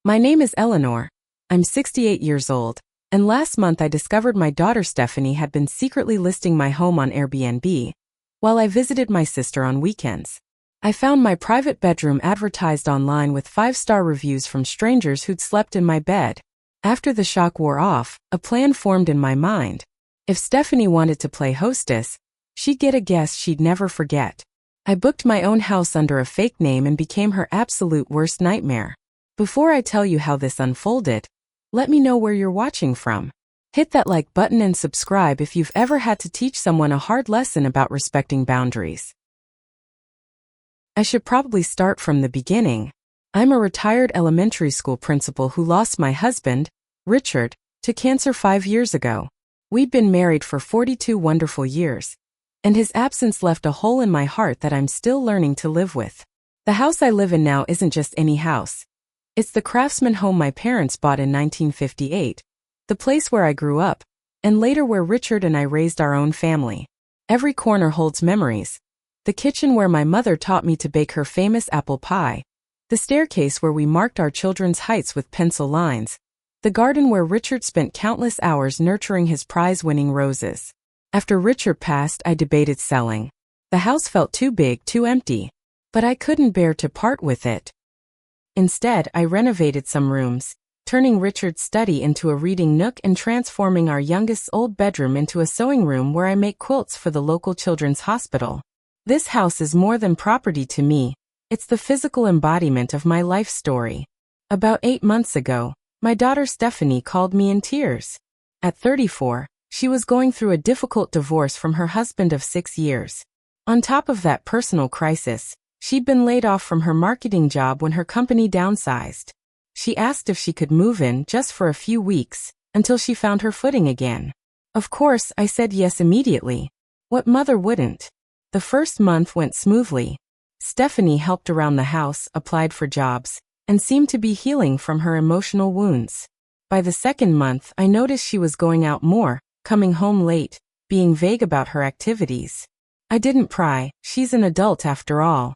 My name is Eleanor. I'm 68 years old, and last month I discovered my daughter Stephanie had been secretly listing my home on Airbnb while I visited my sister on weekends. I found my private bedroom advertised online with 5-star reviews from strangers who'd slept in my bed. After the shock wore off, a plan formed in my mind. If Stephanie wanted to play hostess, she'd get a guest she'd never forget. I booked my own house under a fake name and became her absolute worst nightmare. Before I tell you how this unfolded, let me know where you're watching from. Hit that like button and subscribe if you've ever had to teach someone a hard lesson about respecting boundaries. I should probably start from the beginning. I'm a retired elementary school principal who lost my husband, Richard, to cancer 5 years ago. We'd been married for 42 wonderful years, and his absence left a hole in my heart that I'm still learning to live with. The house I live in now isn't just any house. It's the craftsman home my parents bought in 1958, the place where I grew up, and later where Richard and I raised our own family. Every corner holds memories. The kitchen where my mother taught me to bake her famous apple pie, the staircase where we marked our children's heights with pencil lines, the garden where Richard spent countless hours nurturing his prize-winning roses. After Richard passed, I debated selling. The house felt too big, too empty, but I couldn't bear to part with it. Instead, I renovated some rooms, turning Richard's study into a reading nook and transforming our youngest's old bedroom into a sewing room where I make quilts for the local children's hospital. This house is more than property to me. It's the physical embodiment of my life story. About 8 months ago, my daughter Stephanie called me in tears. At 34, she was going through a difficult divorce from her husband of 6 years. On top of that personal crisis, she'd been laid off from her marketing job when her company downsized. She asked if she could move in just for a few weeks, until she found her footing again. Of course, I said yes immediately. What mother wouldn't? The first month went smoothly. Stephanie helped around the house, applied for jobs, and seemed to be healing from her emotional wounds. By the second month, I noticed she was going out more, coming home late, being vague about her activities. I didn't pry, she's an adult after all.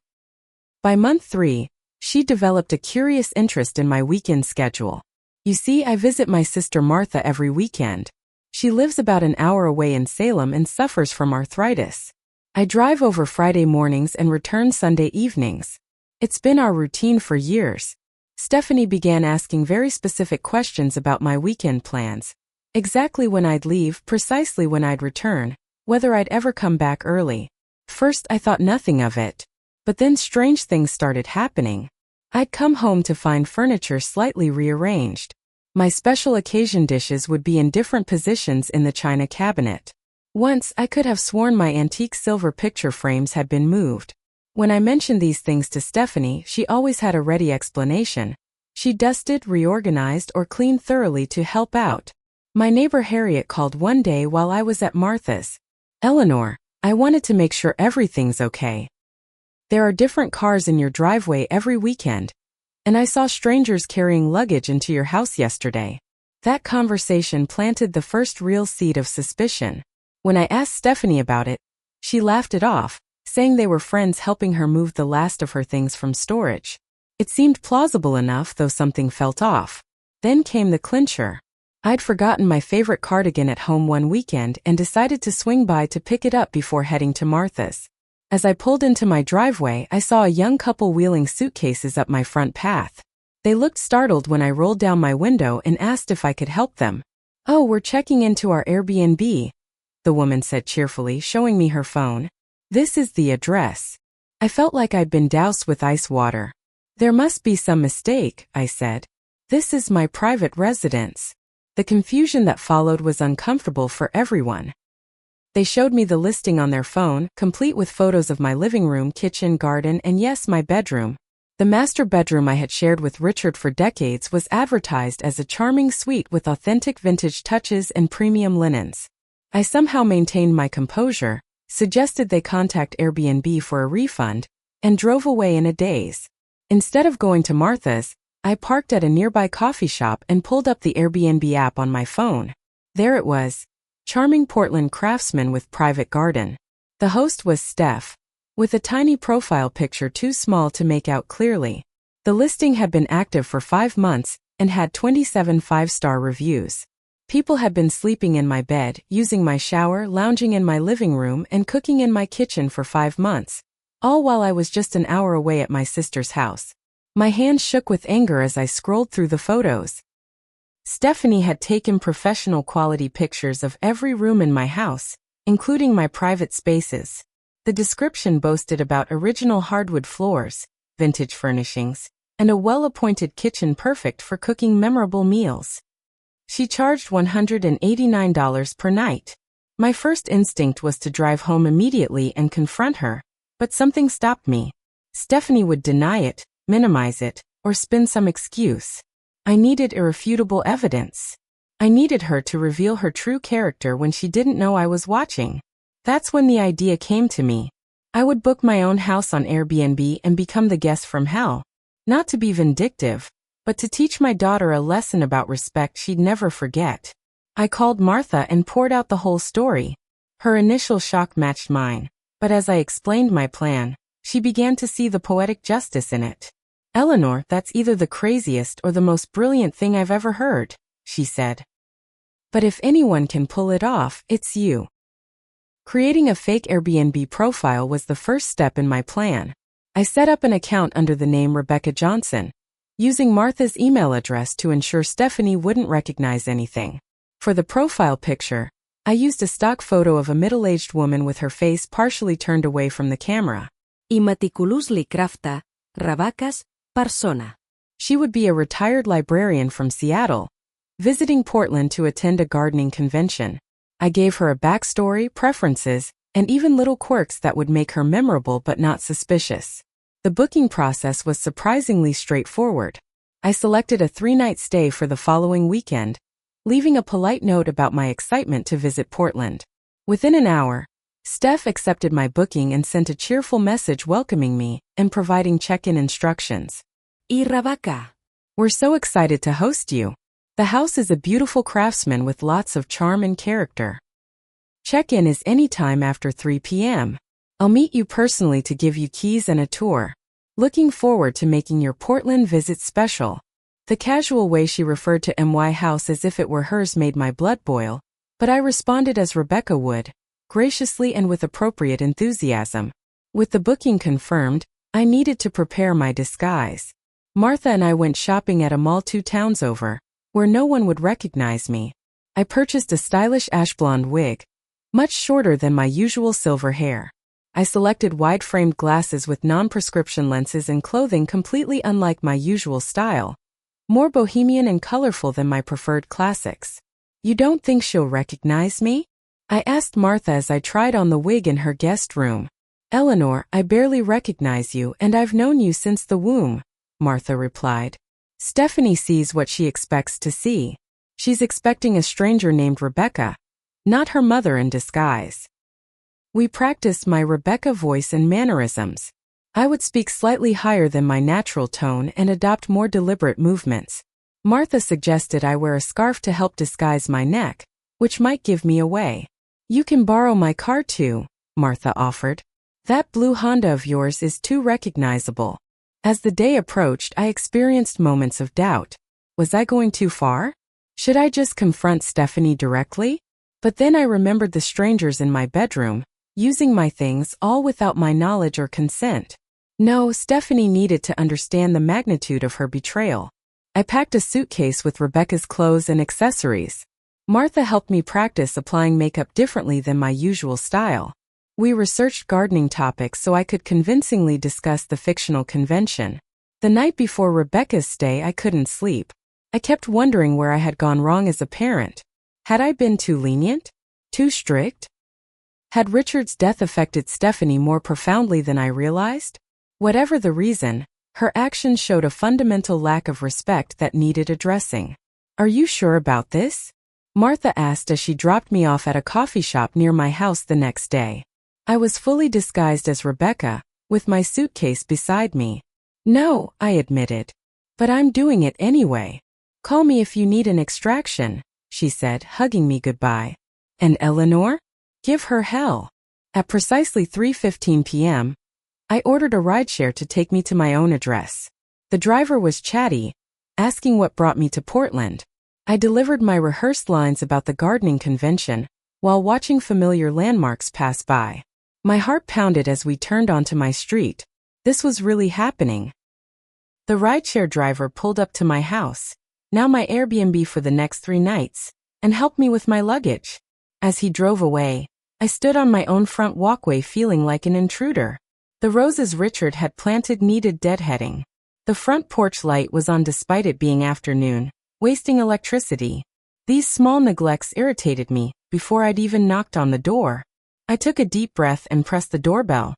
By month 3, she developed a curious interest in my weekend schedule. You see, I visit my sister Martha every weekend. She lives about an hour away in Salem and suffers from arthritis. I drive over Friday mornings and return Sunday evenings. It's been our routine for years. Stephanie began asking very specific questions about my weekend plans. Exactly when I'd leave, precisely when I'd return, whether I'd ever come back early. First I thought nothing of it. But then strange things started happening. I'd come home to find furniture slightly rearranged. My special occasion dishes would be in different positions in the china cabinet. Once, I could have sworn my antique silver picture frames had been moved. When I mentioned these things to Stephanie, she always had a ready explanation. She dusted, reorganized, or cleaned thoroughly to help out. My neighbor Harriet called one day while I was at Martha's. "Eleanor, I wanted to make sure everything's okay. There are different cars in your driveway every weekend, and I saw strangers carrying luggage into your house yesterday." That conversation planted the first real seed of suspicion. When I asked Stephanie about it, she laughed it off, saying they were friends helping her move the last of her things from storage. It seemed plausible enough, though something felt off. Then came the clincher. I'd forgotten my favorite cardigan at home one weekend and decided to swing by to pick it up before heading to Martha's. As I pulled into my driveway, I saw a young couple wheeling suitcases up my front path. They looked startled when I rolled down my window and asked if I could help them. "Oh, we're checking into our Airbnb," the woman said cheerfully, showing me her phone. "This is the address." I felt like I'd been doused with ice water. "There must be some mistake," I said. "This is my private residence." The confusion that followed was uncomfortable for everyone. They showed me the listing on their phone, complete with photos of my living room, kitchen, garden, and yes, my bedroom. The master bedroom I had shared with Richard for decades was advertised as a charming suite with authentic vintage touches and premium linens. I somehow maintained my composure, suggested they contact Airbnb for a refund, and drove away in a daze. Instead of going to Martha's, I parked at a nearby coffee shop and pulled up the Airbnb app on my phone. There it was. Charming Portland craftsman with private garden. The host was Steph, with a tiny profile picture too small to make out clearly. The listing had been active for 5 months and had 27 5-star reviews. People had been sleeping in my bed, using my shower, lounging in my living room, and cooking in my kitchen for 5 months, all while I was just an hour away at my sister's house. My hands shook with anger as I scrolled through the photos. Stephanie had taken professional quality pictures of every room in my house, including my private spaces. The description boasted about original hardwood floors, vintage furnishings, and a well-appointed kitchen perfect for cooking memorable meals. She charged $189 per night. My first instinct was to drive home immediately and confront her, but something stopped me. Stephanie would deny it, minimize it, or spin some excuse. I needed irrefutable evidence. I needed her to reveal her true character when she didn't know I was watching. That's when the idea came to me. I would book my own house on Airbnb and become the guest from hell. Not to be vindictive, but to teach my daughter a lesson about respect she'd never forget. I called Martha and poured out the whole story. Her initial shock matched mine, but as I explained my plan, she began to see the poetic justice in it. "Eleanor, that's either the craziest or the most brilliant thing I've ever heard," she said. "But if anyone can pull it off, it's you." Creating a fake Airbnb profile was the first step in my plan. I set up an account under the name Rebecca Johnson, using Martha's email address to ensure Stephanie wouldn't recognize anything. For the profile picture, I used a stock photo of a middle-aged woman with her face partially turned away from the camera. I meticulously crafta, Rebecca's persona. She would be a retired librarian from Seattle, visiting Portland to attend a gardening convention. I gave her a backstory, preferences, and even little quirks that would make her memorable but not suspicious. The booking process was surprisingly straightforward. I selected a 3-night stay for the following weekend, leaving a polite note about my excitement to visit Portland. Within an hour, Steph accepted my booking and sent a cheerful message welcoming me and providing check-in instructions. Y Rebecca, "We're so excited to host you. The house is a beautiful craftsman with lots of charm and character. Check-in is anytime after 3 p.m. I'll meet you personally to give you keys and a tour. Looking forward to making your Portland visit special." The casual way she referred to my house as if it were hers made my blood boil, but I responded as Rebecca would, graciously and with appropriate enthusiasm. With the booking confirmed, I needed to prepare my disguise. Martha and I went shopping at a mall 2 towns over, where no one would recognize me. I purchased a stylish ash blonde wig, much shorter than my usual silver hair. I selected wide-framed glasses with non-prescription lenses and clothing completely unlike my usual style, more bohemian and colorful than my preferred classics. "You don't think she'll recognize me?" I asked Martha as I tried on the wig in her guest room. "Eleanor, I barely recognize you and I've known you since the womb," Martha replied. "Stephanie sees what she expects to see. She's expecting a stranger named Rebecca, not her mother in disguise." We practiced my Rebecca voice and mannerisms. I would speak slightly higher than my natural tone and adopt more deliberate movements. Martha suggested I wear a scarf to help disguise my neck, which might give me away. "You can borrow my car too," Martha offered. "That blue Honda of yours is too recognizable." As the day approached, I experienced moments of doubt. Was I going too far? Should I just confront Stephanie directly? But then I remembered the strangers in my bedroom, using my things all without my knowledge or consent. No, Stephanie needed to understand the magnitude of her betrayal. I packed a suitcase with Rebecca's clothes and accessories. Martha helped me practice applying makeup differently than my usual style. We researched gardening topics so I could convincingly discuss the fictional convention. The night before Rebecca's stay, I couldn't sleep. I kept wondering where I had gone wrong as a parent. Had I been too lenient? Too strict? Had Richard's death affected Stephanie more profoundly than I realized? Whatever the reason, her actions showed a fundamental lack of respect that needed addressing. "Are you sure about this?" Martha asked as she dropped me off at a coffee shop near my house the next day. I was fully disguised as Rebecca, with my suitcase beside me. "No," I admitted. "But I'm doing it anyway. Call me if you need an extraction," she said, hugging me goodbye. "And Eleanor? Give her hell." At precisely 3:15 p.m., I ordered a rideshare to take me to my own address. The driver was chatty, asking what brought me to Portland. I delivered my rehearsed lines about the gardening convention, while watching familiar landmarks pass by. My heart pounded as we turned onto my street. This was really happening. The rideshare driver pulled up to my house, now my Airbnb for the next 3 nights, and helped me with my luggage. As he drove away, I stood on my own front walkway feeling like an intruder. The roses Richard had planted needed deadheading. The front porch light was on despite it being afternoon, wasting electricity. These small neglects irritated me before I'd even knocked on the door. I took a deep breath and pressed the doorbell.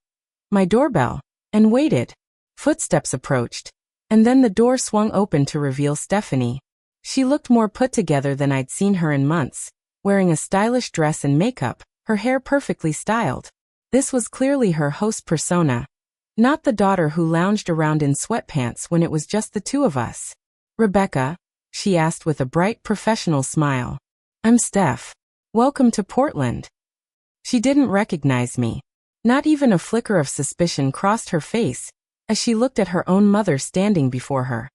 My doorbell, and waited. Footsteps approached, and then the door swung open to reveal Stephanie. She looked more put together than I'd seen her in months, wearing a stylish dress and makeup, her hair perfectly styled. This was clearly her host persona, not the daughter who lounged around in sweatpants when it was just the 2 of us. "Rebecca?" she asked with a bright professional smile. "I'm Steph. Welcome to Portland." She didn't recognize me. Not even a flicker of suspicion crossed her face as she looked at her own mother standing before her.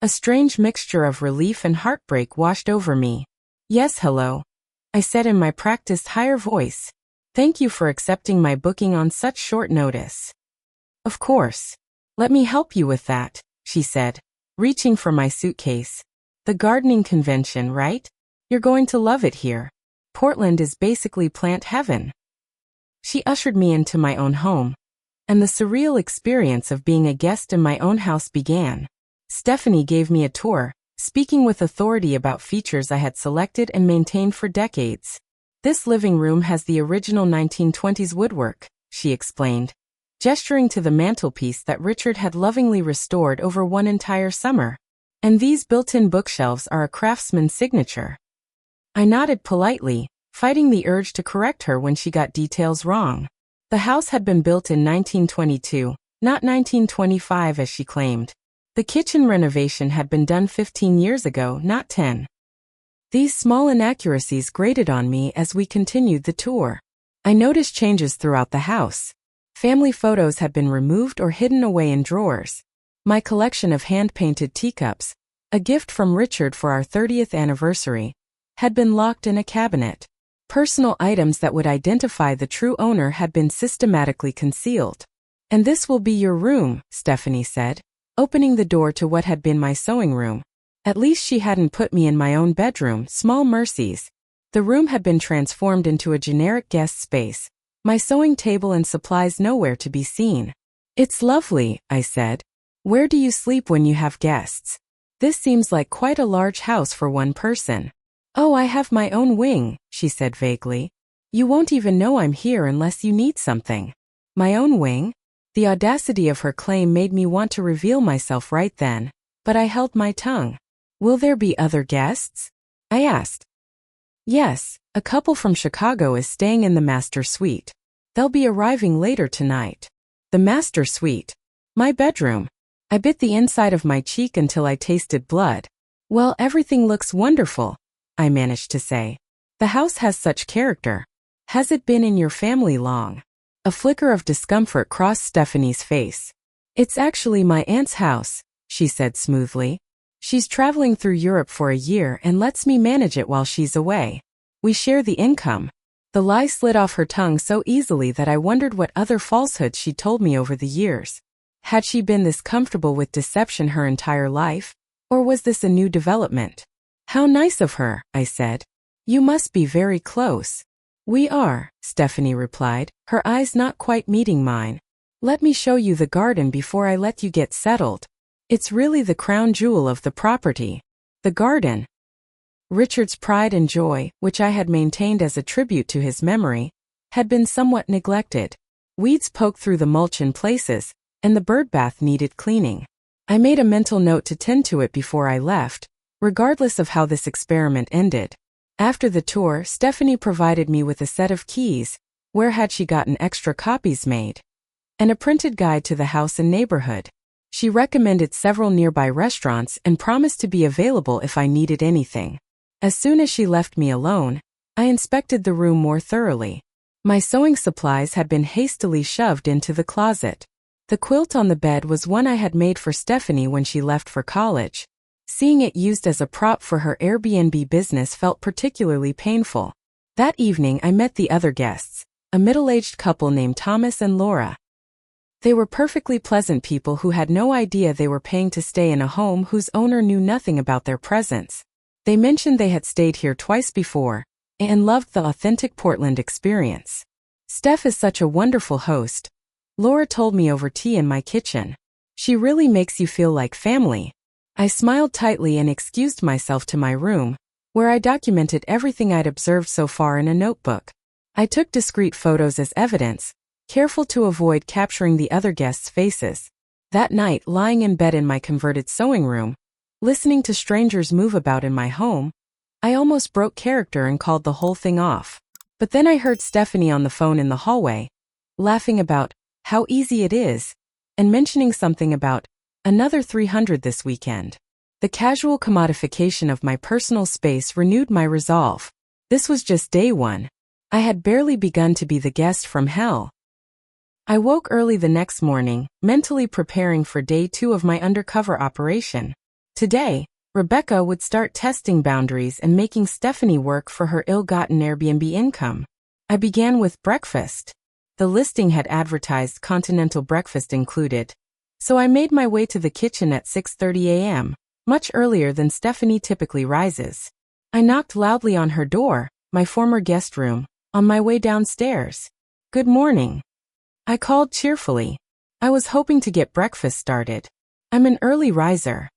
A strange mixture of relief and heartbreak washed over me. "Yes, hello," I said in my practiced higher voice. "Thank you for accepting my booking on such short notice." "Of course. Let me help you with that," she said, reaching for my suitcase. "The gardening convention, right? You're going to love it here. Portland is basically plant heaven." She ushered me into my own home, and the surreal experience of being a guest in my own house began. Stephanie gave me a tour, speaking with authority about features I had selected and maintained for decades. "This living room has the original 1920s woodwork," she explained, gesturing to the mantelpiece that Richard had lovingly restored over one entire summer. "And these built-in bookshelves are a craftsman's signature." I nodded politely, fighting the urge to correct her when she got details wrong. The house had been built in 1922, not 1925 as she claimed. The kitchen renovation had been done 15 years ago, not 10. These small inaccuracies grated on me as we continued the tour. I noticed changes throughout the house. Family photos had been removed or hidden away in drawers. My collection of hand-painted teacups, a gift from Richard for our 30th anniversary, had been locked in a cabinet. Personal items that would identify the true owner had been systematically concealed. "And this will be your room," Stephanie said, opening the door to what had been my sewing room. At least she hadn't put me in my own bedroom, small mercies. The room had been transformed into a generic guest space, my sewing table and supplies nowhere to be seen. "It's lovely," I said. "Where do you sleep when you have guests? This seems like quite a large house for one person." "Oh, I have my own wing," she said vaguely. "You won't even know I'm here unless you need something." "My own wing?" The audacity of her claim made me want to reveal myself right then, but I held my tongue. "Will there be other guests?" I asked. "Yes, a couple from Chicago is staying in the master suite. They'll be arriving later tonight." The master suite. My bedroom. I bit the inside of my cheek until I tasted blood. "Well, everything looks wonderful," I managed to say. "The house has such character. Has it been in your family long?" A flicker of discomfort crossed Stephanie's face. "It's actually my aunt's house," she said smoothly. "She's traveling through Europe for a year and lets me manage it while she's away. We share the income." The lie slid off her tongue so easily that I wondered what other falsehoods she'd told me over the years. Had she been this comfortable with deception her entire life? Or was this a new development? "How nice of her," I said. "You must be very close." "We are," Stephanie replied, her eyes not quite meeting mine. "Let me show you the garden before I let you get settled. It's really the crown jewel of the property." The garden. Richard's pride and joy, which I had maintained as a tribute to his memory, had been somewhat neglected. Weeds poked through the mulch in places, and the birdbath needed cleaning. I made a mental note to tend to it before I left, regardless of how this experiment ended. After the tour, Stephanie provided me with a set of keys, where had she gotten extra copies made, and a printed guide to the house and neighborhood. She recommended several nearby restaurants and promised to be available if I needed anything. As soon as she left me alone, I inspected the room more thoroughly. My sewing supplies had been hastily shoved into the closet. The quilt on the bed was one I had made for Stephanie when she left for college. Seeing it used as a prop for her Airbnb business felt particularly painful. That evening I met the other guests, a middle-aged couple named Thomas and Laura. They were perfectly pleasant people who had no idea they were paying to stay in a home whose owner knew nothing about their presence. They mentioned they had stayed here twice before and loved the authentic Portland experience. "Steph is such a wonderful host," Laura told me over tea in my kitchen. "She really makes you feel like family." I smiled tightly and excused myself to my room, where I documented everything I'd observed so far in a notebook. I took discreet photos as evidence, careful to avoid capturing the other guests' faces. That night, lying in bed in my converted sewing room, listening to strangers move about in my home, I almost broke character and called the whole thing off. But then I heard Stephanie on the phone in the hallway, laughing about how easy it is, and mentioning something about another 300 this weekend. The casual commodification of my personal space renewed my resolve. This was just day one. I had barely begun to be the guest from hell. I woke early the next morning, mentally preparing for day 2 of my undercover operation. Today, Rebecca would start testing boundaries and making Stephanie work for her ill-gotten Airbnb income. I began with breakfast. The listing had advertised continental breakfast included, so I made my way to the kitchen at 6:30 a.m., much earlier than Stephanie typically rises. I knocked loudly on her door, my former guest room, on my way downstairs. "Good morning," I called cheerfully. I was hoping to get breakfast started. "I'm an early riser."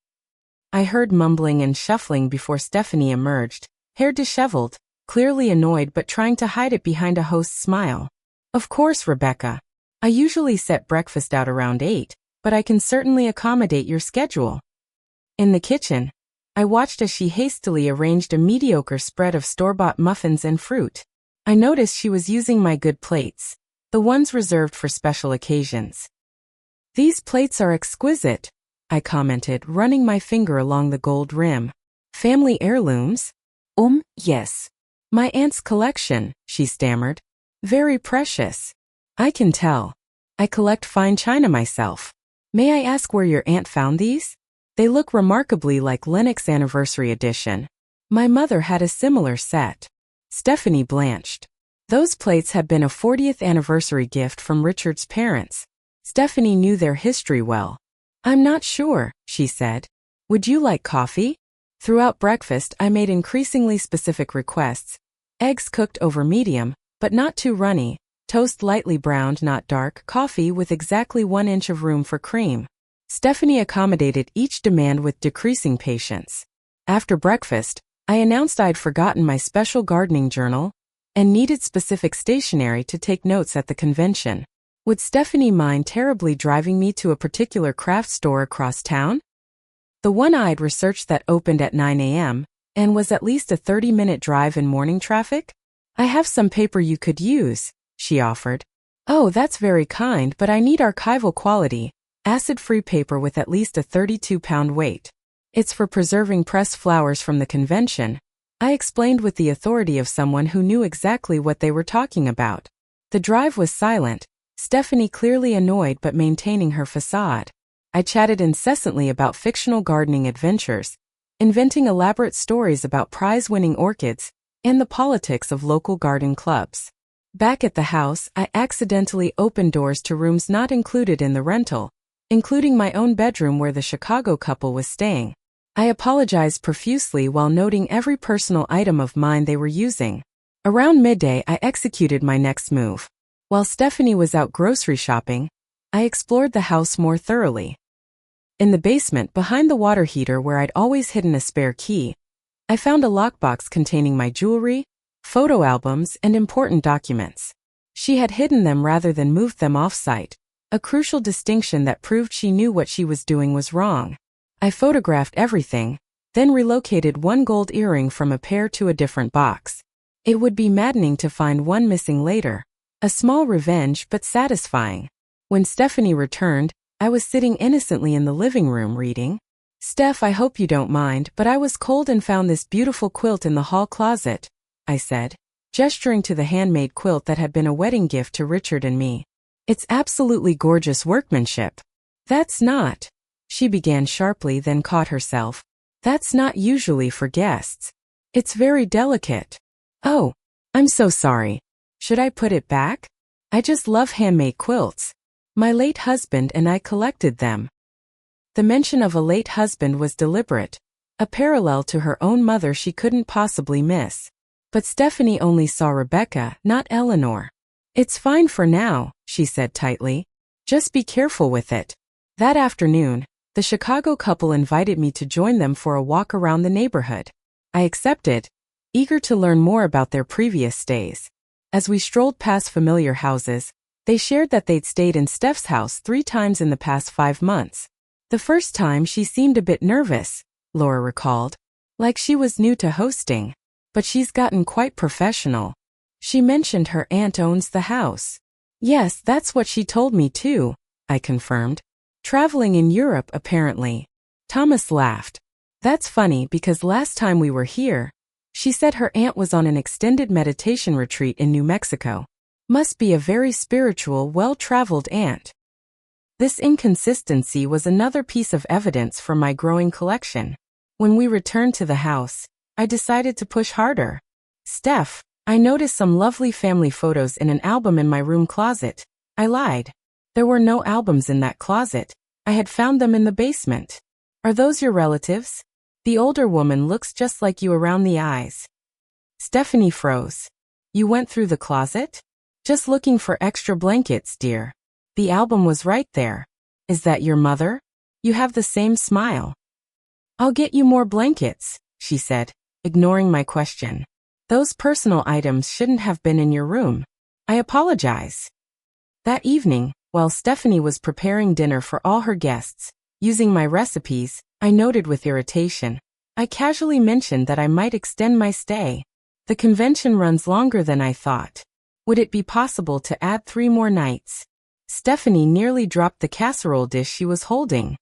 I heard mumbling and shuffling before Stephanie emerged, hair disheveled, clearly annoyed but trying to hide it behind a host's smile. "Of course, Rebecca. I usually set breakfast out around 8, but I can certainly accommodate your schedule." In the kitchen, I watched as she hastily arranged a mediocre spread of store-bought muffins and fruit. I noticed she was using my good plates, the ones reserved for special occasions. "These plates are exquisite," I commented, running my finger along the gold rim. "Family heirlooms?" Yes. My aunt's collection," she stammered. "Very precious." "I can tell. I collect fine china myself. May I ask where your aunt found these? They look remarkably like Lennox Anniversary Edition. My mother had a similar set." Stephanie blanched. Those plates had been a 40th anniversary gift from Richard's parents. Stephanie knew their history well. "I'm not sure," she said. "Would you like coffee?" Throughout breakfast, I made increasingly specific requests. Eggs cooked over medium, but not too runny, toast lightly browned, not dark, coffee with exactly 1 inch of room for cream. Stephanie accommodated each demand with decreasing patience. After breakfast, I announced I'd forgotten my special gardening journal and needed specific stationery to take notes at the convention. Would Stephanie mind terribly driving me to a particular craft store across town? The one I'd researched that opened at 9 a.m. and was at least a 30-minute drive in morning traffic? "I have some paper you could use," she offered. "Oh, that's very kind, but I need archival quality, acid-free paper with at least a 32-pound weight. It's for preserving pressed flowers from the convention," I explained with the authority of someone who knew exactly what they were talking about. The drive was silent, Stephanie clearly annoyed but maintaining her facade. I chatted incessantly about fictional gardening adventures, inventing elaborate stories about prize-winning orchids and the politics of local garden clubs. Back at the house, I accidentally opened doors to rooms not included in the rental, including my own bedroom where the Chicago couple was staying. I apologized profusely while noting every personal item of mine they were using. Around midday, I executed my next move. While Stephanie was out grocery shopping, I explored the house more thoroughly. In the basement, behind the water heater where I'd always hidden a spare key, I found a lockbox containing my jewelry, photo albums, and important documents. She had hidden them rather than moved them off-site, a crucial distinction that proved she knew what she was doing was wrong. I photographed everything, then relocated one gold earring from a pair to a different box. It would be maddening to find one missing later, a small revenge but satisfying. When Stephanie returned, I was sitting innocently in the living room reading. "Steph, I hope you don't mind, but I was cold and found this beautiful quilt in the hall closet," I said, gesturing to the handmade quilt that had been a wedding gift to Richard and me. It's absolutely gorgeous workmanship. That's not. She began sharply, then caught herself. That's not usually for guests. It's very delicate. Oh, I'm so sorry. Should I put it back? I just love handmade quilts. My late husband and I collected them. The mention of a late husband was deliberate, a parallel to her own mother she couldn't possibly miss. But Stephanie only saw Rebecca, not Eleanor. It's fine for now, she said tightly. Just be careful with it. That afternoon, the Chicago couple invited me to join them for a walk around the neighborhood. I accepted, eager to learn more about their previous stays. As we strolled past familiar houses, they shared that they'd stayed in Steph's house 3 times in the past 5 months. The first time she seemed a bit nervous, Laura recalled, like she was new to hosting. But she's gotten quite professional. She mentioned her aunt owns the house. Yes, that's what she told me too, I confirmed. Traveling in Europe, apparently. Thomas laughed. That's funny because last time we were here, she said her aunt was on an extended meditation retreat in New Mexico. Must be a very spiritual, well-traveled aunt. This inconsistency was another piece of evidence for my growing collection. When we returned to the house, I decided to push harder. Steph, I noticed some lovely family photos in an album in my room closet. I lied. There were no albums in that closet. I had found them in the basement. Are those your relatives? The older woman looks just like you around the eyes. Stephanie froze. You went through the closet? Just looking for extra blankets, dear. The album was right there. Is that your mother? You have the same smile. I'll get you more blankets, she said, ignoring my question. Those personal items shouldn't have been in your room. I apologize. That evening, while Stephanie was preparing dinner for all her guests, using my recipes, I noted with irritation. I casually mentioned that I might extend my stay. The convention runs longer than I thought. Would it be possible to add 3 more nights? Stephanie nearly dropped the casserole dish she was holding.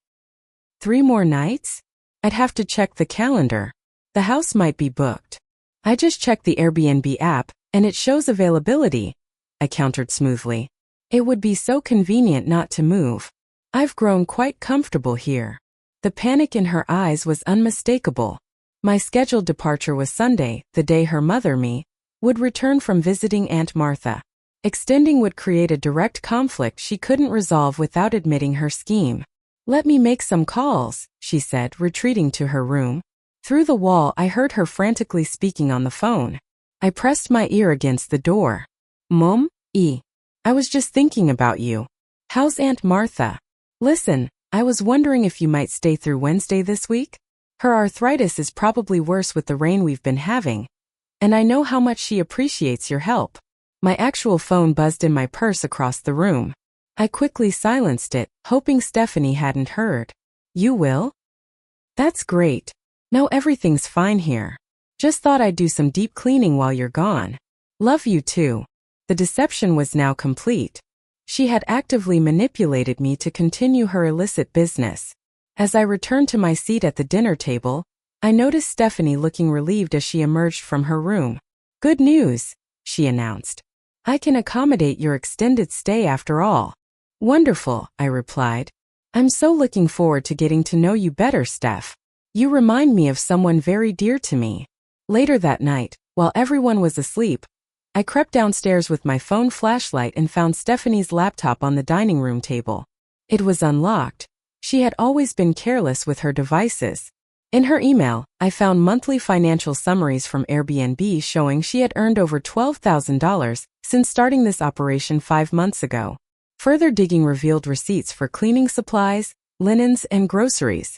3 more nights? I'd have to check the calendar. The house might be booked. I just checked the Airbnb app, and it shows availability, I countered smoothly. It would be so convenient not to move. I've grown quite comfortable here. The panic in her eyes was unmistakable. My scheduled departure was Sunday, the day her mother, me, would return from visiting Aunt Martha. Extending would create a direct conflict she couldn't resolve without admitting her scheme. Let me make some calls, she said, retreating to her room. Through the wall, I heard her frantically speaking on the phone. I pressed my ear against the door. Mom? I was just thinking about you. How's Aunt Martha? Listen, I was wondering if you might stay through Wednesday this week? Her arthritis is probably worse with the rain we've been having. And I know how much she appreciates your help. My actual phone buzzed in my purse across the room. I quickly silenced it, hoping Stephanie hadn't heard. You will? That's great. No, everything's fine here. Just thought I'd do some deep cleaning while you're gone. Love you too. The deception was now complete. She had actively manipulated me to continue her illicit business. As I returned to my seat at the dinner table, I noticed Stephanie looking relieved as she emerged from her room. Good news, she announced. I can accommodate your extended stay after all. Wonderful, I replied. I'm so looking forward to getting to know you better, Steph. You remind me of someone very dear to me. Later that night, while everyone was asleep, I crept downstairs with my phone flashlight and found Stephanie's laptop on the dining room table. It was unlocked. She had always been careless with her devices. In her email, I found monthly financial summaries from Airbnb showing she had earned over $12,000 since starting this operation 5 months ago. Further digging revealed receipts for cleaning supplies, linens, and groceries.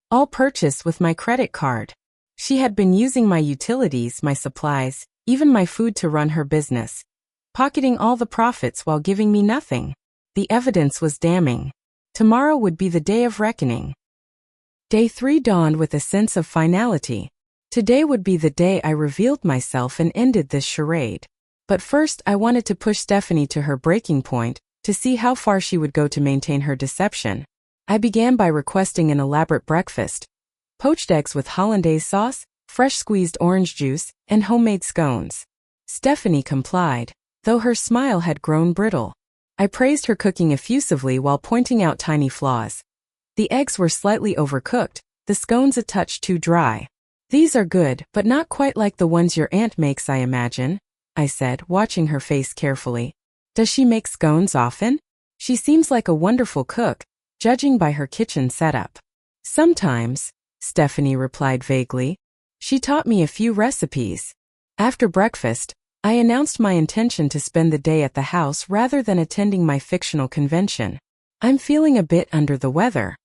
All purchased with my credit card. She had been using my utilities, my supplies, even my food to run her business, pocketing all the profits while giving me nothing. The evidence was damning. Tomorrow would be the day of reckoning. Day 3 dawned with a sense of finality. Today would be the day I revealed myself and ended this charade. But first I wanted to push Stephanie to her breaking point, to see how far she would go to maintain her deception. I began by requesting an elaborate breakfast. Poached eggs with hollandaise sauce, fresh squeezed orange juice, and homemade scones. Stephanie complied, though her smile had grown brittle. I praised her cooking effusively while pointing out tiny flaws. The eggs were slightly overcooked, the scones a touch too dry. These are good, but not quite like the ones your aunt makes, I imagine, I said, watching her face carefully. Does she make scones often? She seems like a wonderful cook, judging by her kitchen setup. Sometimes, Stephanie replied vaguely. She taught me a few recipes. After breakfast, I announced my intention to spend the day at the house rather than attending my fictional convention. I'm feeling a bit under the weather.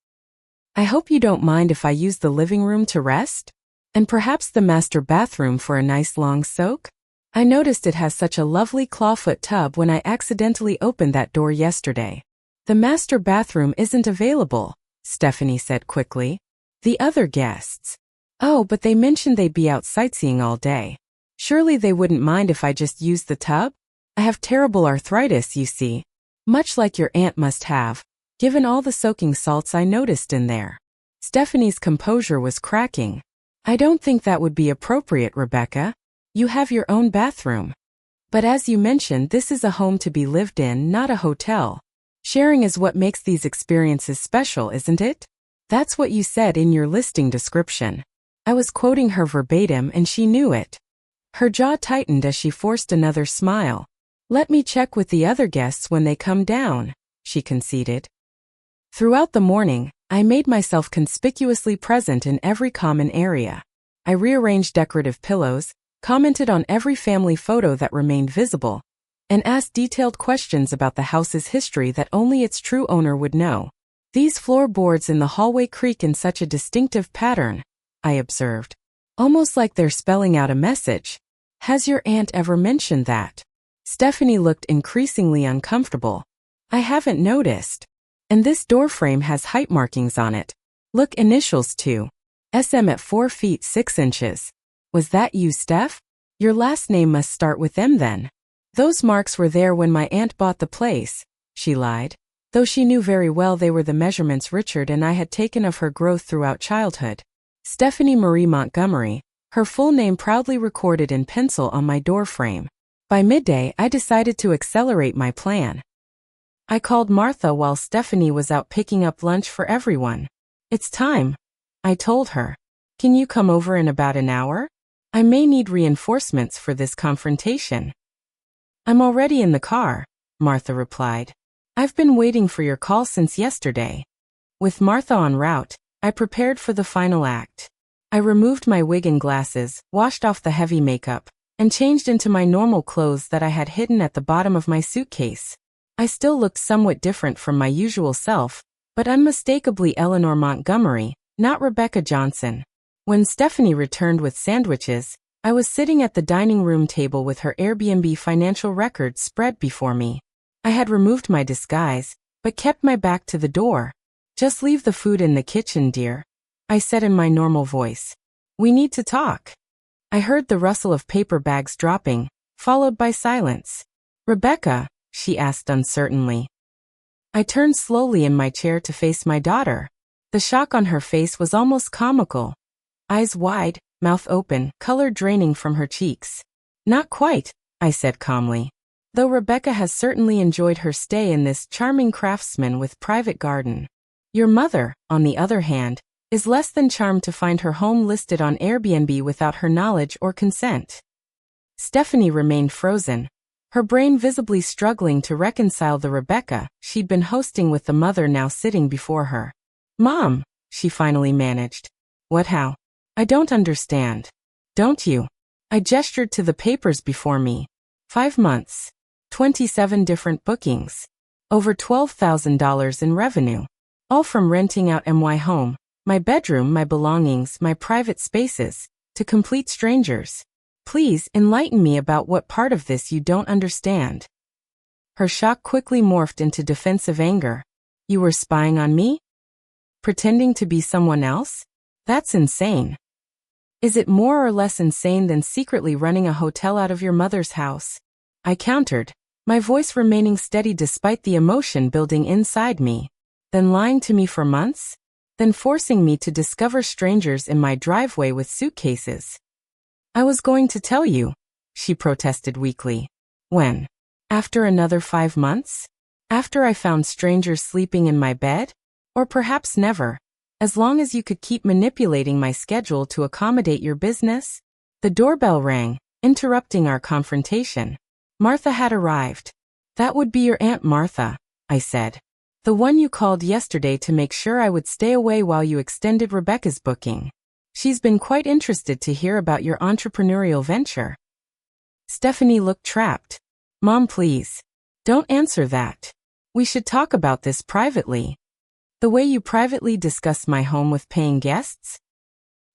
I hope you don't mind if I use the living room to rest? And perhaps the master bathroom for a nice long soak? I noticed it has such a lovely clawfoot tub when I accidentally opened that door yesterday. The master bathroom isn't available, Stephanie said quickly. The other guests. Oh, but they mentioned they'd be out sightseeing all day. Surely they wouldn't mind if I just used the tub? I have terrible arthritis, you see. Much like your aunt must have, given all the soaking salts I noticed in there. Stephanie's composure was cracking. I don't think that would be appropriate, Rebecca. You have your own bathroom. But as you mentioned, this is a home to be lived in, not a hotel. Sharing is what makes these experiences special, isn't it? That's what you said in your listing description. I was quoting her verbatim and she knew it. Her jaw tightened as she forced another smile. Let me check with the other guests when they come down, she conceded. Throughout the morning, I made myself conspicuously present in every common area. I rearranged decorative pillows, commented on every family photo that remained visible, and asked detailed questions about the house's history that only its true owner would know. These floorboards in the hallway creak in such a distinctive pattern, I observed. Almost like they're spelling out a message. Has your aunt ever mentioned that? Stephanie looked increasingly uncomfortable. I haven't noticed. And this doorframe has height markings on it. Look, initials too. SM at 4 feet 6 inches. Was that you, Steph? Your last name must start with M then. Those marks were there when my aunt bought the place, she lied, though she knew very well they were the measurements Richard and I had taken of her growth throughout childhood. Stephanie Marie Montgomery, her full name proudly recorded in pencil on my doorframe. By midday, I decided to accelerate my plan. I called Martha while Stephanie was out picking up lunch for everyone. It's time, I told her. Can you come over in about an hour? I may need reinforcements for this confrontation. I'm already in the car, Martha replied. I've been waiting for your call since yesterday. With Martha en route, I prepared for the final act. I removed my wig and glasses, washed off the heavy makeup, and changed into my normal clothes that I had hidden at the bottom of my suitcase. I still looked somewhat different from my usual self, but unmistakably Eleanor Montgomery, not Rebecca Johnson. When Stephanie returned with sandwiches, I was sitting at the dining room table with her Airbnb financial records spread before me. I had removed my disguise, but kept my back to the door. Just leave the food in the kitchen, dear, I said in my normal voice. We need to talk. I heard the rustle of paper bags dropping, followed by silence. Rebecca, she asked uncertainly. I turned slowly in my chair to face my daughter. The shock on her face was almost comical. Eyes wide, mouth open, color draining from her cheeks. Not quite, I said calmly. Though Rebecca has certainly enjoyed her stay in this charming craftsman with private garden. Your mother, on the other hand, is less than charmed to find her home listed on Airbnb without her knowledge or consent. Stephanie remained frozen, her brain visibly struggling to reconcile the Rebecca she'd been hosting with the mother now sitting before her. Mom, she finally managed. What, how? I don't understand. Don't you? I gestured to the papers before me. 5 months. 27 different bookings. Over $12,000 in revenue. All from renting out my home, my bedroom, my belongings, my private spaces, to complete strangers. Please enlighten me about what part of this you don't understand. Her shock quickly morphed into defensive anger. You were spying on me? Pretending to be someone else? That's insane. Is it more or less insane than secretly running a hotel out of your mother's house? I countered, my voice remaining steady despite the emotion building inside me. Then lying to me for months? Then forcing me to discover strangers in my driveway with suitcases. I was going to tell you, she protested weakly. When? After another 5 months? After I found strangers sleeping in my bed? Or perhaps never, as long as you could keep manipulating my schedule to accommodate your business? The doorbell rang, interrupting our confrontation. Martha had arrived. That would be your Aunt Martha, I said. The one you called yesterday to make sure I would stay away while you extended Rebecca's booking. She's been quite interested to hear about your entrepreneurial venture. Stephanie looked trapped. Mom, please. Don't answer that. We should talk about this privately. The way you privately discussed my home with paying guests?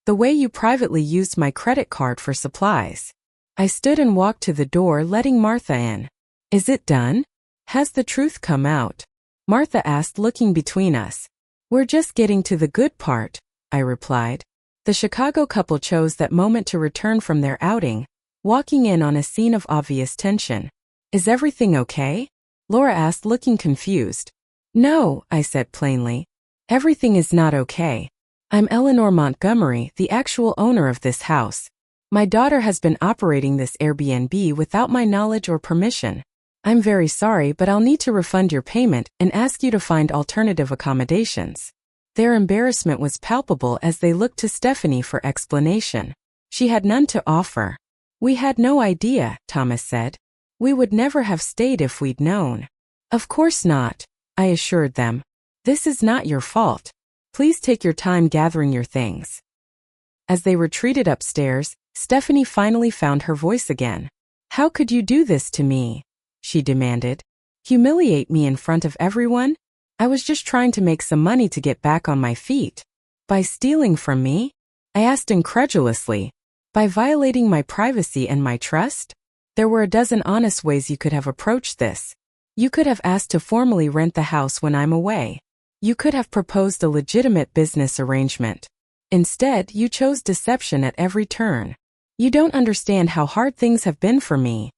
The way you privately used my credit card for supplies. I stood and walked to the door, letting Martha in. Is it done? Has the truth come out? Martha asked, looking between us. We're just getting to the good part, I replied. The Chicago couple chose that moment to return from their outing, walking in on a scene of obvious tension. Is everything okay? Laura asked, looking confused. No, I said plainly. Everything is not okay. I'm Eleanor Montgomery, the actual owner of this house. My daughter has been operating this Airbnb without my knowledge or permission. I'm very sorry, but I'll need to refund your payment and ask you to find alternative accommodations. Their embarrassment was palpable as they looked to Stephanie for explanation. She had none to offer. We had no idea, Thomas said. We would never have stayed if we'd known. Of course not, I assured them. This is not your fault. Please take your time gathering your things. As they retreated upstairs, Stephanie finally found her voice again. How could you do this to me? She demanded. Humiliate me in front of everyone? I was just trying to make some money to get back on my feet. By stealing from me? I asked incredulously. By violating my privacy and my trust? There were a dozen honest ways you could have approached this. You could have asked to formally rent the house when I'm away. You could have proposed a legitimate business arrangement. Instead, you chose deception at every turn. You don't understand how hard things have been for me,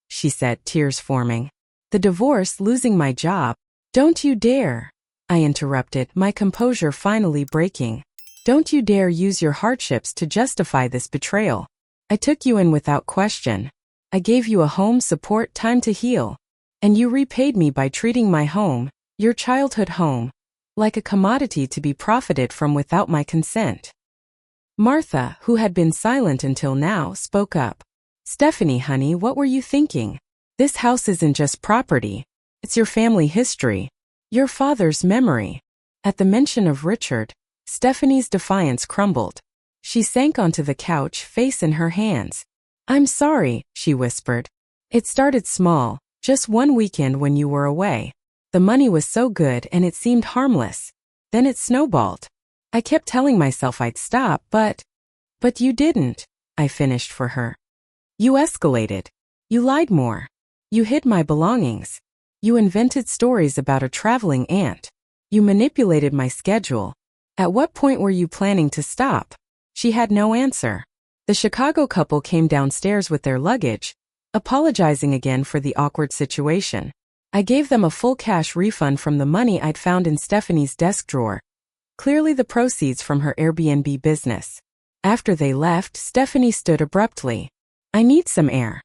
she said, tears forming. The divorce, losing my job. Don't you dare, I interrupted, my composure finally breaking. Don't you dare use your hardships to justify this betrayal. I took you in without question. I gave you a home, support, time to heal. And you repaid me by treating my home, your childhood home, like a commodity to be profited from without my consent. Martha, who had been silent until now, spoke up. Stephanie, honey, what were you thinking? This house isn't just property. It's your family history. Your father's memory. At the mention of Richard, Stephanie's defiance crumbled. She sank onto the couch, face in her hands. I'm sorry, she whispered. It started small, just one weekend when you were away. The money was so good and it seemed harmless. Then it snowballed. I kept telling myself I'd stop, but you didn't, I finished for her. You escalated. You lied more. You hid my belongings. You invented stories about a traveling aunt. You manipulated my schedule. At what point were you planning to stop? She had no answer. The Chicago couple came downstairs with their luggage, apologizing again for the awkward situation. I gave them a full cash refund from the money I'd found in Stephanie's desk drawer, clearly the proceeds from her Airbnb business. After they left, Stephanie stood abruptly. I need some air.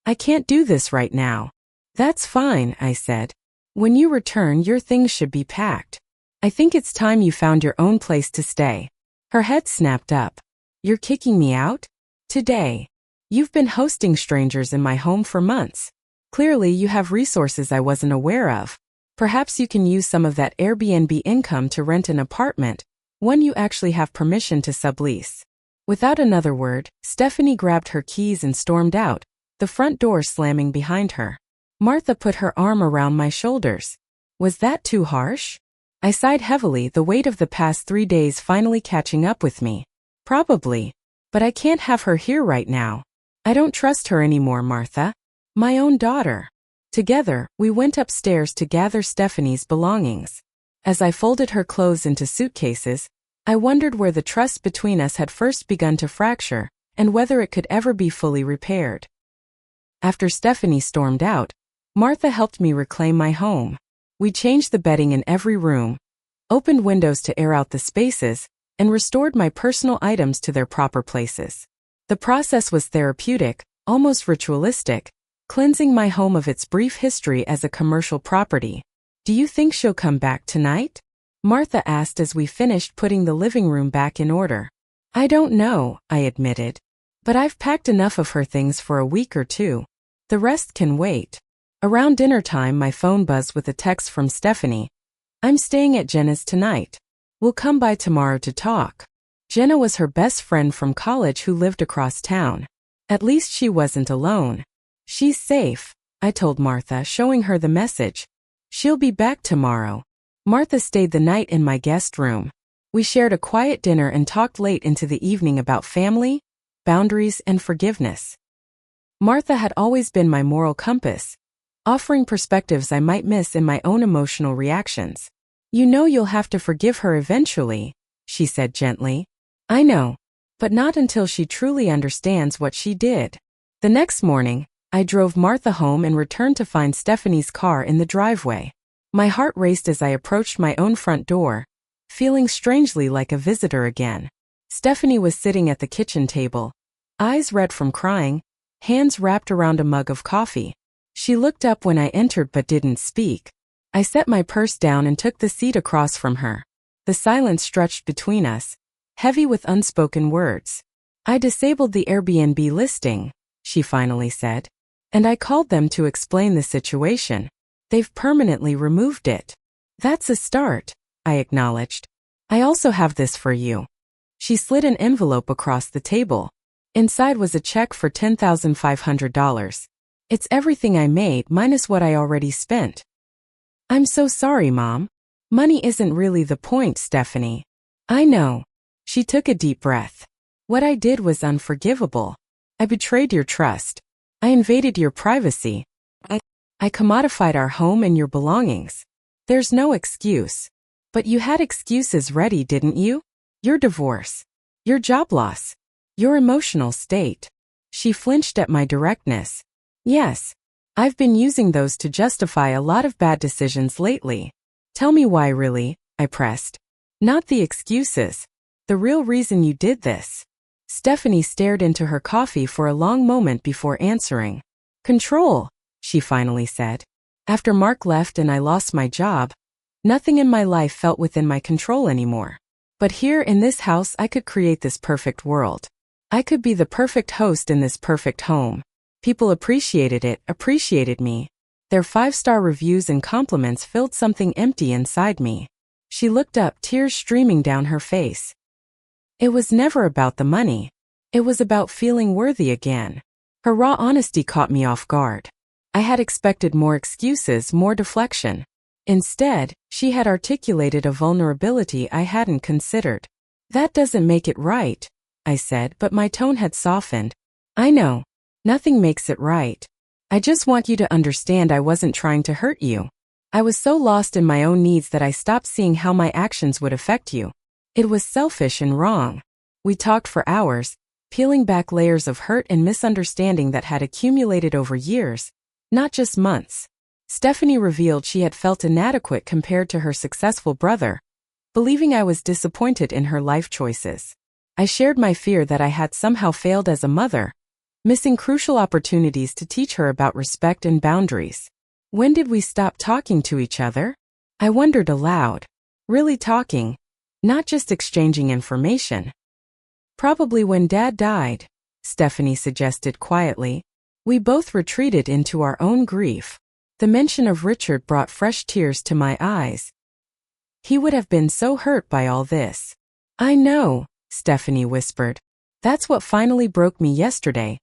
I can't do this right now. That's fine, I said. When you return, your things should be packed. I think it's time you found your own place to stay. Her head snapped up. You're kicking me out? Today. You've been hosting strangers in my home for months. Clearly, you have resources I wasn't aware of. Perhaps you can use some of that Airbnb income to rent an apartment, one you actually have permission to sublease. Without another word, Stephanie grabbed her keys and stormed out, the front door slamming behind her. Martha put her arm around my shoulders. Was that too harsh? I sighed heavily, the weight of the past 3 days finally catching up with me. Probably. But I can't have her here right now. I don't trust her anymore, Martha. My own daughter. Together, we went upstairs to gather Stephanie's belongings. As I folded her clothes into suitcases, I wondered where the trust between us had first begun to fracture, and whether it could ever be fully repaired. After Stephanie stormed out, Martha helped me reclaim my home. We changed the bedding in every room, opened windows to air out the spaces, and restored my personal items to their proper places. The process was therapeutic, almost ritualistic, cleansing my home of its brief history as a commercial property. Do you think she'll come back tonight? Martha asked as we finished putting the living room back in order. I don't know, I admitted. But I've packed enough of her things for a week or two. The rest can wait. Around dinner time, my phone buzzed with a text from Stephanie. I'm staying at Jenna's tonight. We'll come by tomorrow to talk. Jenna was her best friend from college who lived across town. At least she wasn't alone. She's safe, I told Martha, showing her the message. She'll be back tomorrow. Martha stayed the night in my guest room. We shared a quiet dinner and talked late into the evening about family, boundaries, and forgiveness. Martha had always been my moral compass, offering perspectives I might miss in my own emotional reactions. You know you'll have to forgive her eventually, she said gently. I know, but not until she truly understands what she did. The next morning, I drove Martha home and returned to find Stephanie's car in the driveway. My heart raced as I approached my own front door, feeling strangely like a visitor again. Stephanie was sitting at the kitchen table, eyes red from crying, hands wrapped around a mug of coffee. She looked up when I entered but didn't speak. I set my purse down and took the seat across from her. The silence stretched between us, heavy with unspoken words. I disabled the Airbnb listing, she finally said, and I called them to explain the situation. They've permanently removed it. That's a start, I acknowledged. I also have this for you. She slid an envelope across the table. Inside was a check for $10,500. It's everything I made minus what I already spent. I'm so sorry, Mom. Money isn't really the point, Stephanie. I know. She took a deep breath. What I did was unforgivable. I betrayed your trust. I invaded your privacy. I commodified our home and your belongings. There's no excuse. But you had excuses ready, didn't you? Your divorce. Your job loss. Your emotional state. She flinched at my directness. Yes. I've been using those to justify a lot of bad decisions lately. Tell me why, really, I pressed. Not the excuses. The real reason you did this. Stephanie stared into her coffee for a long moment before answering. Control, she finally said. After Mark left and I lost my job, nothing in my life felt within my control anymore. But here in this house I could create this perfect world. I could be the perfect host in this perfect home. People appreciated me. Their 5-star reviews and compliments filled something empty inside me. She looked up, tears streaming down her face. It was never about the money. It was about feeling worthy again. Her raw honesty caught me off guard. I had expected more excuses, more deflection. Instead, she had articulated a vulnerability I hadn't considered. That doesn't make it right, I said, but my tone had softened. I know. Nothing makes it right. I just want you to understand I wasn't trying to hurt you. I was so lost in my own needs that I stopped seeing how my actions would affect you. It was selfish and wrong. We talked for hours, peeling back layers of hurt and misunderstanding that had accumulated over years, not just months. Stephanie revealed she had felt inadequate compared to her successful brother, believing I was disappointed in her life choices. I shared my fear that I had somehow failed as a mother, missing crucial opportunities to teach her about respect and boundaries. When did we stop talking to each other? I wondered aloud. Really talking, not just exchanging information. Probably when Dad died, Stephanie suggested quietly. We both retreated into our own grief. The mention of Richard brought fresh tears to my eyes. He would have been so hurt by all this. I know, Stephanie whispered. That's what finally broke me yesterday.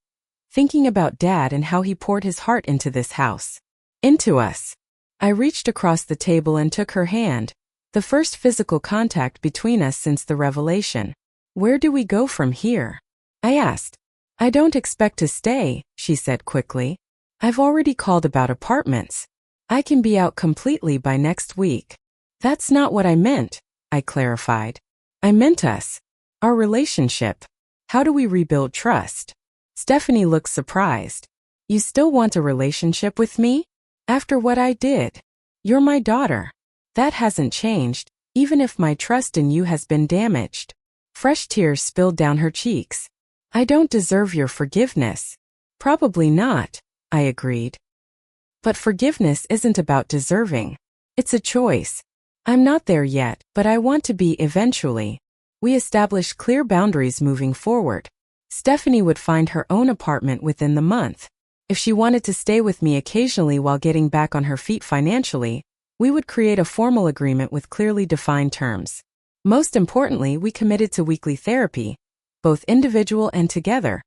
Thinking about Dad and how he poured his heart into this house. Into us. I reached across the table and took her hand, the first physical contact between us since the revelation. Where do we go from here? I asked. I don't expect to stay, she said quickly. I've already called about apartments. I can be out completely by next week. That's not what I meant, I clarified. I meant us. Our relationship. How do we rebuild trust? Stephanie looked surprised. You still want a relationship with me? After what I did? You're my daughter. That hasn't changed, even if my trust in you has been damaged. Fresh tears spilled down her cheeks. I don't deserve your forgiveness. Probably not, I agreed. But forgiveness isn't about deserving. It's a choice. I'm not there yet, but I want to be eventually. We established clear boundaries moving forward. Stephanie would find her own apartment within the month. If she wanted to stay with me occasionally while getting back on her feet financially, we would create a formal agreement with clearly defined terms. Most importantly, we committed to weekly therapy, both individual and together,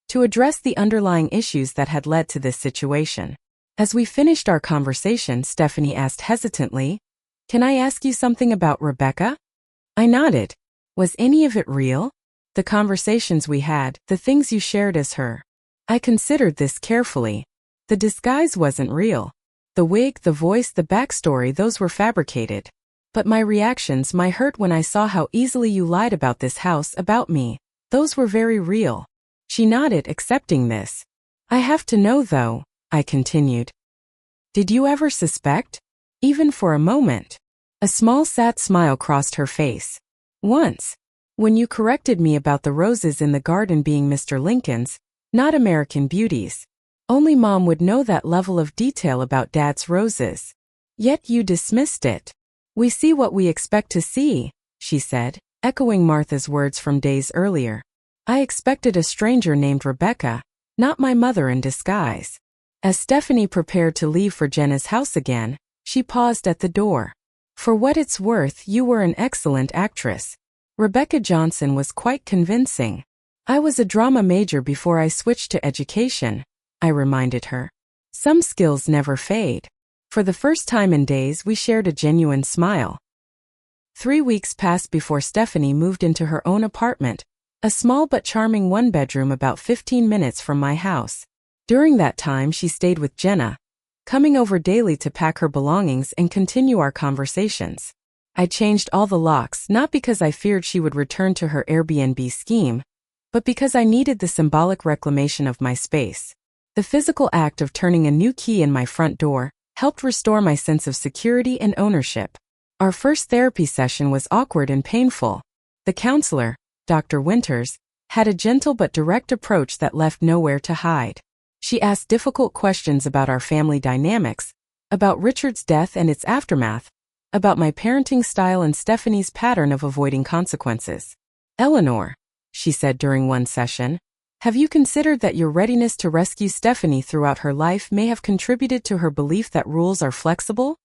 to address the underlying issues that had led to this situation. As we finished our conversation, Stephanie asked hesitantly, "Can I ask you something about Rebecca?" I nodded. Was any of it real? The conversations we had, the things you shared as her. I considered this carefully. The disguise wasn't real. The wig, the voice, the backstory, those were fabricated. But my reactions, my hurt when I saw how easily you lied about this house, about me, those were very real. She nodded, accepting this. I have to know though, I continued. Did you ever suspect? Even for a moment. A small sad smile crossed her face. Once. When you corrected me about the roses in the garden being Mr. Lincoln's, not American Beauties. Only Mom would know that level of detail about Dad's roses. Yet you dismissed it. We see what we expect to see, she said, echoing Martha's words from days earlier. I expected a stranger named Rebecca, not my mother in disguise. As Stephanie prepared to leave for Jenna's house again, she paused at the door. For what it's worth, you were an excellent actress. Rebecca Johnson was quite convincing. I was a drama major before I switched to education, I reminded her. Some skills never fade. For the first time in days, we shared a genuine smile. 3 weeks passed before Stephanie moved into her own apartment, a small but charming one-bedroom about 15 minutes from my house. During that time, she stayed with Jenna, coming over daily to pack her belongings and continue our conversations. I changed all the locks, not because I feared she would return to her Airbnb scheme, but because I needed the symbolic reclamation of my space. The physical act of turning a new key in my front door helped restore my sense of security and ownership. Our first therapy session was awkward and painful. The counselor, Dr. Winters, had a gentle but direct approach that left nowhere to hide. She asked difficult questions about our family dynamics, about Richard's death and its aftermath, about my parenting style and Stephanie's pattern of avoiding consequences. Eleanor, she said during one session, have you considered that your readiness to rescue Stephanie throughout her life may have contributed to her belief that rules are flexible?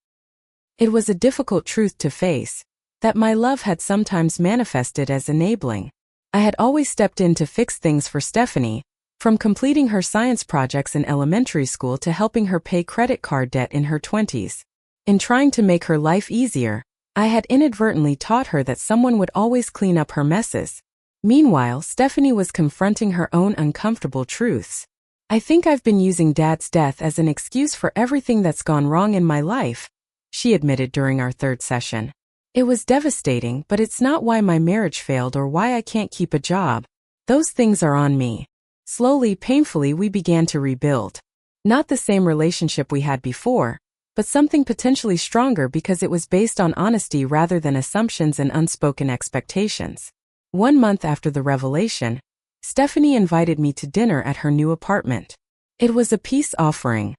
It was a difficult truth to face, that my love had sometimes manifested as enabling. I had always stepped in to fix things for Stephanie, from completing her science projects in elementary school to helping her pay credit card debt in her 20s. In trying to make her life easier, I had inadvertently taught her that someone would always clean up her messes. Meanwhile, Stephanie was confronting her own uncomfortable truths. I think I've been using Dad's death as an excuse for everything that's gone wrong in my life, she admitted during our third session. It was devastating, but it's not why my marriage failed or why I can't keep a job. Those things are on me. Slowly, painfully, we began to rebuild. Not the same relationship we had before, but something potentially stronger because it was based on honesty rather than assumptions and unspoken expectations. 1 month after the revelation, Stephanie invited me to dinner at her new apartment. It was a peace offering.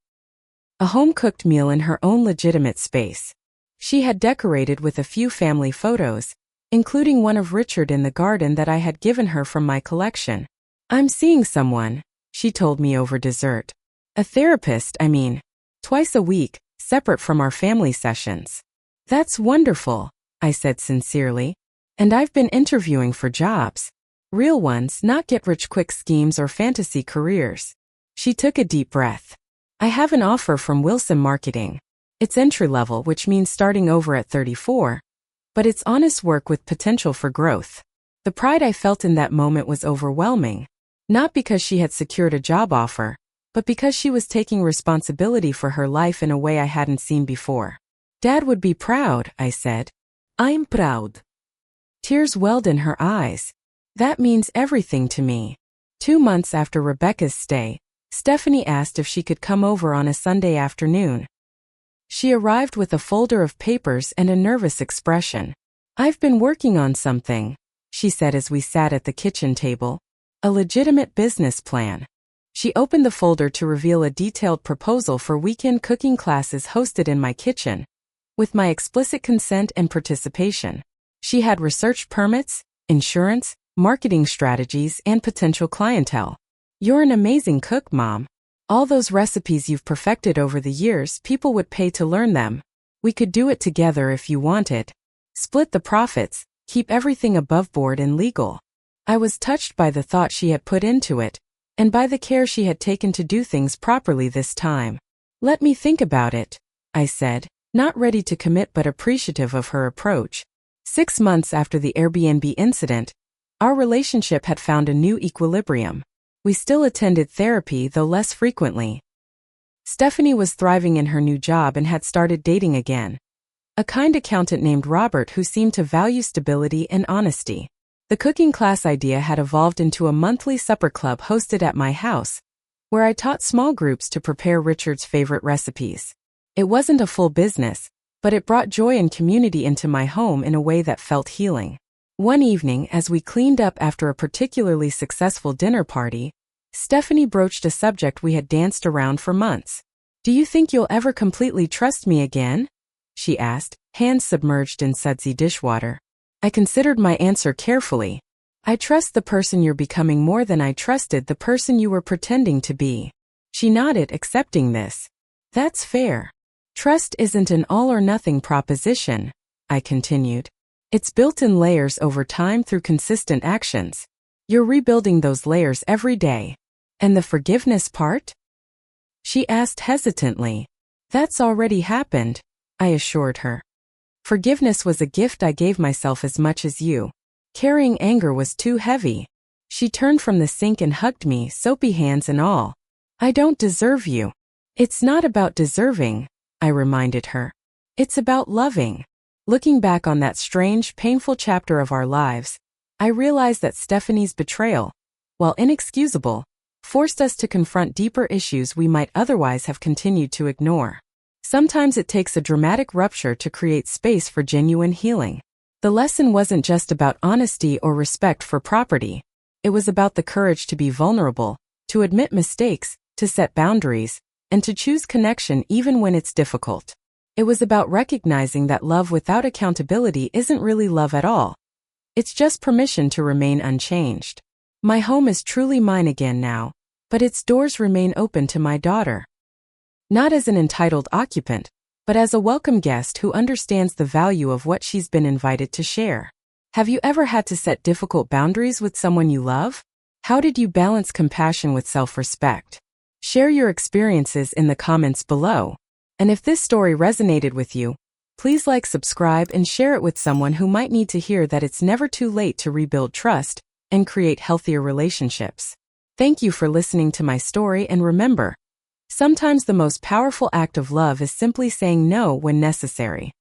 A home-cooked meal in her own legitimate space. She had decorated with a few family photos, including one of Richard in the garden that I had given her from my collection. I'm seeing someone, she told me over dessert. A therapist, I mean. Twice a week, separate from our family sessions. That's wonderful, I said sincerely. And I've been interviewing for jobs. Real ones, not get-rich-quick schemes or fantasy careers. She took a deep breath. I have an offer from Wilson Marketing. It's entry-level, which means starting over at 34. But it's honest work with potential for growth. The pride I felt in that moment was overwhelming. Not because she had secured a job offer, but because she was taking responsibility for her life in a way I hadn't seen before. Dad would be proud, I said. I'm proud. Tears welled in her eyes. That means everything to me. 2 months after Rebecca's stay, Stephanie asked if she could come over on a Sunday afternoon. She arrived with a folder of papers and a nervous expression. I've been working on something, she said as we sat at the kitchen table. A legitimate business plan. She opened the folder to reveal a detailed proposal for weekend cooking classes hosted in my kitchen, with my explicit consent and participation. She had researched permits, insurance, marketing strategies, and potential clientele. You're an amazing cook, Mom. All those recipes you've perfected over the years, people would pay to learn them. We could do it together if you wanted. Split the profits, keep everything above board and legal. I was touched by the thought she had put into it, and by the care she had taken to do things properly this time. Let me think about it, I said, not ready to commit but appreciative of her approach. 6 months after the Airbnb incident, our relationship had found a new equilibrium. We still attended therapy, though less frequently. Stephanie was thriving in her new job and had started dating again. A kind accountant named Robert who seemed to value stability and honesty. The cooking class idea had evolved into a monthly supper club hosted at my house, where I taught small groups to prepare Richard's favorite recipes. It wasn't a full business, but it brought joy and community into my home in a way that felt healing. One evening, as we cleaned up after a particularly successful dinner party, Stephanie broached a subject we had danced around for months. "Do you think you'll ever completely trust me again?" she asked, hands submerged in sudsy dishwater. I considered my answer carefully. "I trust the person you're becoming more than I trusted the person you were pretending to be." She nodded, accepting this. "That's fair. Trust isn't an all-or-nothing proposition," I continued. "It's built in layers over time through consistent actions. You're rebuilding those layers every day. And the forgiveness part?" She asked hesitantly. "That's already happened," I assured her. Forgiveness was a gift I gave myself as much as you. Carrying anger was too heavy. She turned from the sink and hugged me, soapy hands and all. "I don't deserve you." "It's not about deserving," I reminded her. "It's about loving." Looking back on that strange, painful chapter of our lives, I realized that Stephanie's betrayal, while inexcusable, forced us to confront deeper issues we might otherwise have continued to ignore. Sometimes it takes a dramatic rupture to create space for genuine healing. The lesson wasn't just about honesty or respect for property. It was about the courage to be vulnerable, to admit mistakes, to set boundaries, and to choose connection even when it's difficult. It was about recognizing that love without accountability isn't really love at all. It's just permission to remain unchanged. My home is truly mine again now, but its doors remain open to my daughter. Not as an entitled occupant, but as a welcome guest who understands the value of what she's been invited to share. Have you ever had to set difficult boundaries with someone you love? How did you balance compassion with self-respect? Share your experiences in the comments below. And if this story resonated with you, please like, subscribe, and share it with someone who might need to hear that it's never too late to rebuild trust and create healthier relationships. Thank you for listening to my story, and remember, sometimes the most powerful act of love is simply saying no when necessary.